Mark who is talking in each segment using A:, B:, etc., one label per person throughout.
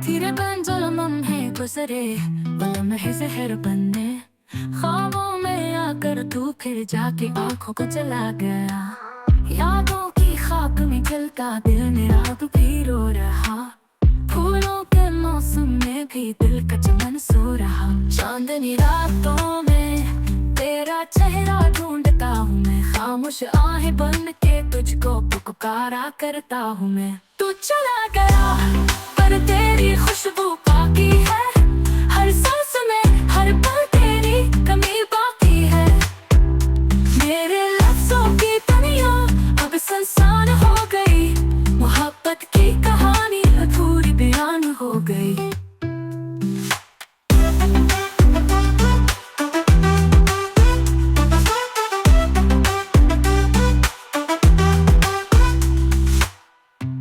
A: धीरे पेंडुलम है गुजरे पलम है जहर बनने ख्वाबों में आकर तू फिर जाके आंखों को चला गया। यादों की खाक में जलता दिल मेरा अब भी रो रहा। फूलों के मौसम में भी दिल का चमन सो रहा। चांदनी रातों में तेरा चेहरा ढूंढता हूँ मैं। खामोश आहें बन के तुझको पुकारा करता हूँ मैं। तू चला गया पर तेरी खुशबू बाकी है। हर सांस में हर पल तेरी कमी बाकी है। मेरे लफ्जों की दुनिया अब सुनसान हो गई। मोहब्बत की कहानी अधूरी बयान हो गई।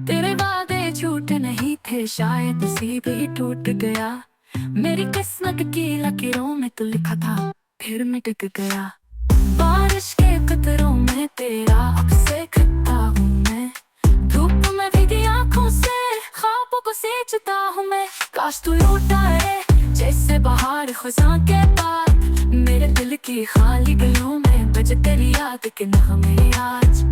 A: तेरे वादे झूठे नहीं थे शायद नसीब ही टूट गया। मेरी किस्मत की लकीरों में तो लिखा था फिर मिट गया। बारिश के कतरों में तेरा अब से खता हूँ मैं। धूप में भीगी आँखों से ख्वाबों को सींचता हूँ मैं। काश तू लौटा है जैसे बाहर खुदा के बाद। मेरे दिल की खाली गलियों में बज तेरी याद के नगमे आज।